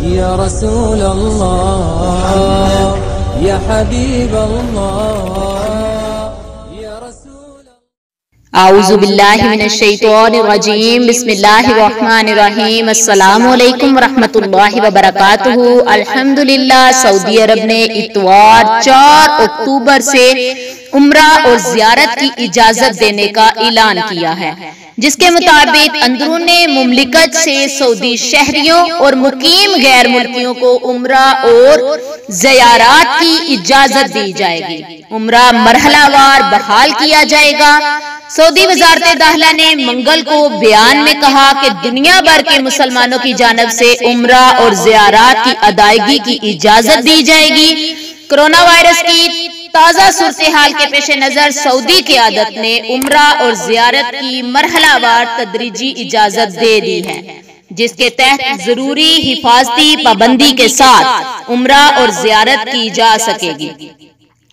या रसूल अल्लाह या हबीब अल्लाह या रसूल। आऊज़ु बिल्लाहि मिनश शैतानिर रजीम। बिस्मिल्लाहिर रहमानिर रहीम। अस्सलामु अलैकुम वरहमतुल्लाहि वबरकातुहू। अल्हम्दुलिल्लाह, सऊदी अरब ने इतवार 4 अक्टूबर से उम्रा और जियारत की इजाजत देने का ऐलान किया है, जिसके मुताबिक अंदरूने मुमलिकत से सऊदी शहरियों और मुकीम गैर मुल्कियों को उम्रा और ज़ियारत की इजाजत दी जाएगी। उम्रा मरहलावार बहाल किया जाएगा। सऊदी वज़ारत दाखिला ने मंगल को बयान में कहा कि दुनिया भर के मुसलमानों की जानिब से उम्रा और ज़ियारत की अदायगी की इजाजत दी जाएगी। कोरोना वायरस की ताज़ा सूरत हाल के पेश नजर सऊदी क़यादत ने उम्रा और ज़ियारत की मरहलावार तदरीजी इजाजत दे दी है, जिसके तहत जरूरी हिफाजती पाबंदी के साथ उम्रा और ज़ियारत की जा सकेगी।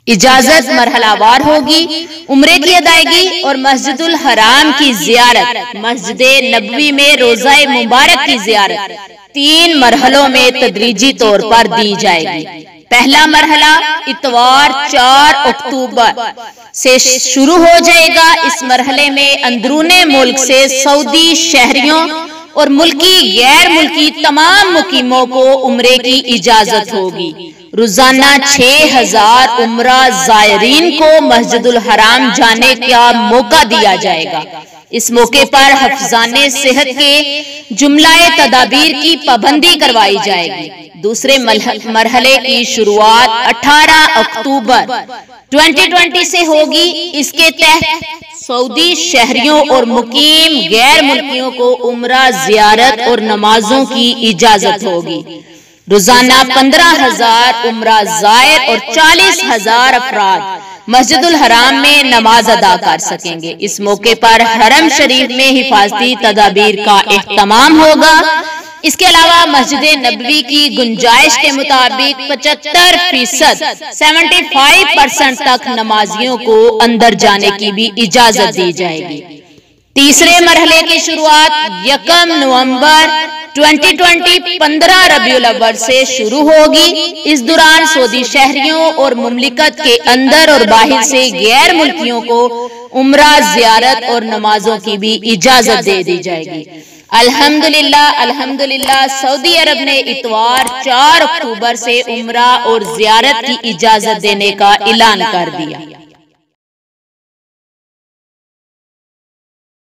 इजाजत मरहलावार होगी। उम्रे की अदायगी और मस्जिदुल हराम की ज़ियारत, मस्जिद नबवी में रोज़ा मुबारक की ज़ियारत 3 मरहलों में तदरीजी तौर पर दी जाएगी। पहला मरहला इतवार 4 अक्टूबर से शुरू हो जाएगा। इस मरहले में अंदरूने मुल्क से सऊदी शहरियों और मुल्की गैर मुल्की तमाम मुकीमों को उम्रे की इजाजत होगी। रोजाना 6000 उम्रा ज़ायरीन को मस्जिदुल हराम जाने का मौका दिया जाएगा। इस मौके पर हफ्जाने सेहत के जुमलाए तदाबीर की पाबंदी करवाई जाएगी। दूसरे मरहले की शुरुआत 18 अक्टूबर 2020 से होगी। इसके तहत सऊदी शहरियों और मुकीम गैर मुल्कियों को उम्रा, ज़ियारत और नमाजों की इजाजत होगी। रोजाना 15,000 उम्रा ज़ायर और 40,000 अफराद मस्जिदुल हराम में नमाज अदा कर सकेंगे। इस मौके पर हरम शरीफ में हिफाजती तदाबीर का एहतमाम होगा। इसके अलावा मस्जिद नबवी की गुंजाइश के मुताबिक 75% 75% तक नमाजियों को अंदर जाने की भी इजाजत दी जाएगी। तीसरे मरहले की शुरुआत 1 नवंबर 2020 15 रबीउल अव्वल से शुरू होगी। इस दौरान सऊदी शहरियों और मुमलिकत के अंदर और बाहर से गैर मुल्कियों को उम्रा, ज़ियारत और नमाजों की भी इजाजत दे दी जाएगी। अल्हम्दुलिल्लाह, अल्हम्दुलिल्लाह, सऊदी अरब ने इतवार 4 अक्टूबर से उम्रा और ज़ियारत की इजाजत देने का ऐलान कर दिया।